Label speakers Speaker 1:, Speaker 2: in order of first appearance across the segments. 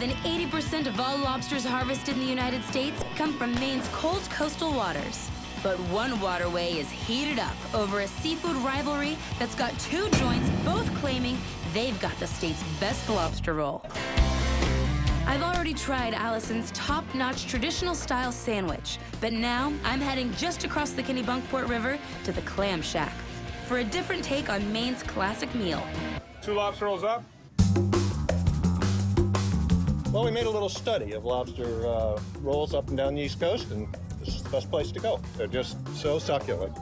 Speaker 1: than 80% of all lobsters harvested in the United States come from Maine's cold coastal waters. But one waterway is heated up over a seafood rivalry that's got two joints both claiming they've got the state's best lobster roll. I've already tried Allison's top-notch traditional-style sandwich, but now I'm heading just across the Kennebunkport River to the Clam Shack for a different take on Maine's classic meal.
Speaker 2: 2 lobster rolls up.
Speaker 3: Well, we made a little study of lobster rolls up and down the East Coast, and this is the best place to go. They're just so succulent,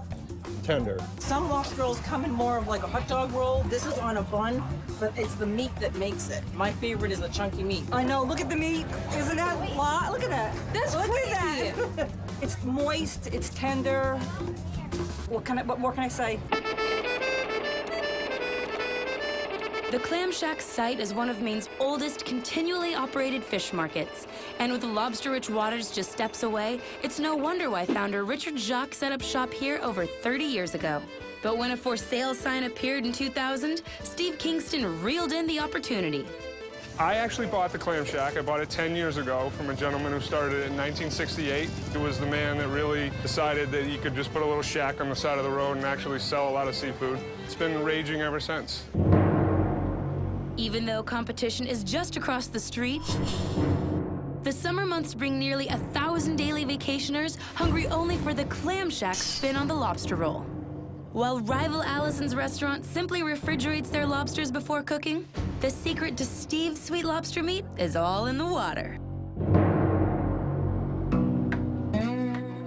Speaker 3: tender.
Speaker 4: Some lobster rolls come in more of like a hot dog roll. This is on a bun, but it's the meat that makes it. My favorite is the chunky meat. I know, look at the meat. Isn't that a lot? Look at that.
Speaker 1: That's
Speaker 4: look
Speaker 1: crazy.
Speaker 4: At that. It's moist, it's tender. What more can I say?
Speaker 1: The Clam Shack site is one of Maine's oldest continually operated fish markets. And with the lobster-rich waters just steps away, it's no wonder why founder Richard Jacques set up shop here over 30 years ago. But when a for sale sign appeared in 2000, Steve Kingston reeled in the opportunity.
Speaker 2: I actually bought the Clam Shack. I bought it 10 years ago from a gentleman who started it in 1968. He was the man that really decided that he could just put a little shack on the side of the road and actually sell a lot of seafood. It's been raging ever since.
Speaker 1: Even though competition is just across the street, the summer months bring nearly 1,000 daily vacationers hungry only for the Clam Shack's spin on the lobster roll. While rival Allison's restaurant simply refrigerates their lobsters before cooking, the secret to Steve's sweet lobster meat is all in the water.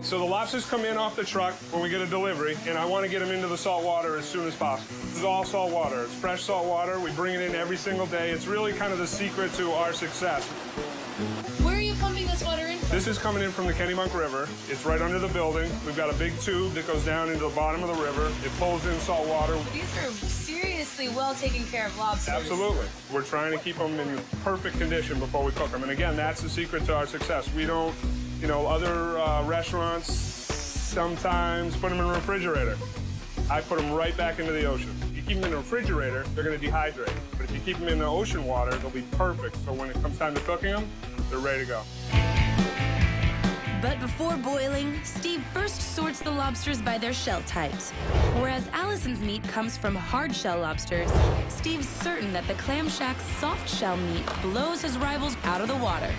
Speaker 2: So the lobsters come in off the truck when we get a delivery, and I want to get them into the salt water as soon as possible. This is all salt water. It's fresh salt water. We bring it in every single day. It's really kind of the secret to our success.
Speaker 5: Where are you pumping this water in from?
Speaker 2: This is coming in from the Kennebunk River. It's right under the building. We've got a big tube that goes down into the bottom of the river. It pulls in salt water.
Speaker 5: These are seriously well taken care of lobsters.
Speaker 2: Absolutely. We're trying to keep them in perfect condition before we cook them. And again, that's the secret to our success. We don't, you know, other restaurants sometimes put them in a refrigerator. I put them right back into the ocean. If you keep them in a refrigerator, they're going to dehydrate. But if you keep them in the ocean water, they'll be perfect. So when it comes time to cooking them, they're ready to go.
Speaker 1: But before boiling, Steve first sorts the lobsters by their shell types. Whereas Allison's meat comes from hard-shell lobsters, Steve's certain that the Clam Shack's soft-shell meat blows his rivals out of the water.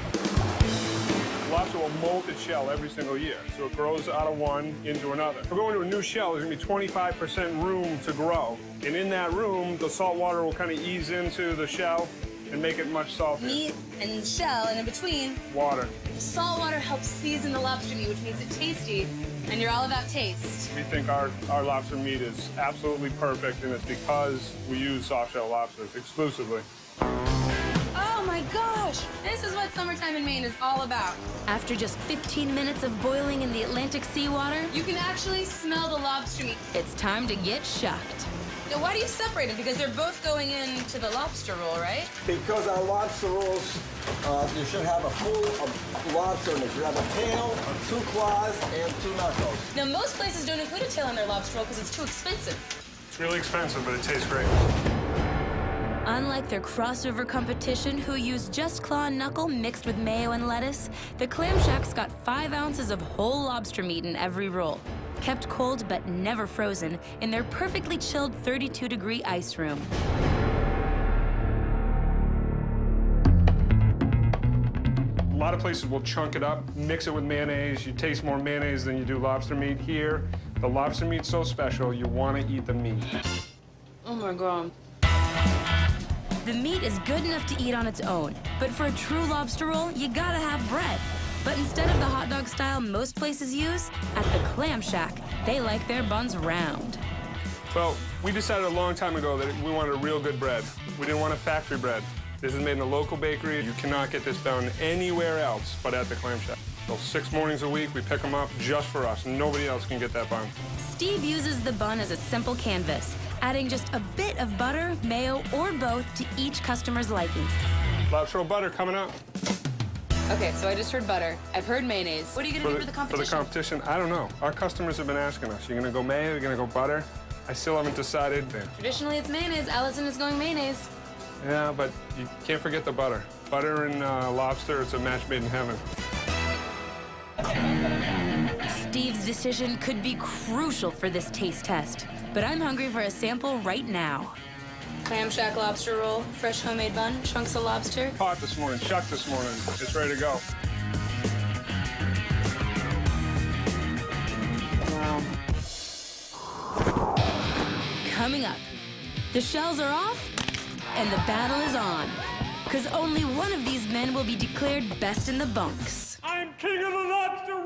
Speaker 2: Lobster will molt its shell every single year, so it grows out of one into another. If we're going to a new shell, there's going to be 25% room to grow. And in that room, the salt water will kind of ease into the shell and make it much saltier.
Speaker 5: Meat and shell, and in between,
Speaker 2: Water.
Speaker 5: salt water helps season the lobster meat, which makes it tasty, and you're all about taste.
Speaker 2: We think our lobster meat is absolutely perfect, and it's because we use soft-shell lobsters exclusively.
Speaker 5: Oh my gosh! This is what summertime in Maine is all about.
Speaker 1: After just 15 minutes of boiling in the Atlantic seawater,
Speaker 5: You can actually smell the lobster meat.
Speaker 1: it's time to get shocked.
Speaker 5: Now, why do you separate them? Because they're both going into the lobster roll, right?
Speaker 6: Because our lobster rolls, you should have a full lobster in it. You should have a tail, 2 claws, and 2 knuckles.
Speaker 5: Now, most places don't include a tail in their lobster roll because it's too expensive.
Speaker 2: It's really expensive, but it tastes great.
Speaker 1: Unlike their crossover competition, who used just claw and knuckle mixed with mayo and lettuce, the Clam Shack's got 5 ounces of whole lobster meat in every roll, kept cold but never frozen in their perfectly chilled 32-degree ice room.
Speaker 2: A lot of places will chunk it up, mix it with mayonnaise. You taste more mayonnaise than you do lobster meat. Here, the lobster meat's so special, you want to eat the meat.
Speaker 5: Oh my God.
Speaker 1: The meat is good enough to eat on its own, but for a true lobster roll, you gotta have bread. But instead of the hot dog style most places use, at the Clam Shack, they like their buns round.
Speaker 2: Well, we decided a long time ago that we wanted a real good bread. We didn't want a factory bread. This is made in a local bakery. You cannot get this bun anywhere else but at the Clam Shack. So 6 mornings a week, we pick them up just for us. Nobody else can get that bun.
Speaker 1: Steve uses the bun as a simple canvas, adding just a bit of butter, mayo, or both to each customer's liking.
Speaker 2: Lobster roll butter coming up.
Speaker 5: Okay, so I just heard butter. I've heard mayonnaise. What are you gonna do for the competition?
Speaker 2: For the competition, I don't know. Our customers have been asking us, you're gonna go mayo, you're gonna go butter? I still haven't decided.
Speaker 5: Traditionally, it's mayonnaise. Allison is going mayonnaise.
Speaker 2: Yeah, but you can't forget the butter. Butter and lobster, it's a match made in heaven.
Speaker 1: Steve's decision could be crucial for this taste test, but I'm hungry for a sample right now.
Speaker 5: Clam Shack lobster roll, fresh homemade bun, chunks of lobster.
Speaker 2: Caught this morning, shucked this morning. It's ready to go.
Speaker 1: Coming up, the shells are off and the battle is on. Because only one of these men will be declared best in the bunks.
Speaker 2: I'm king of the lobster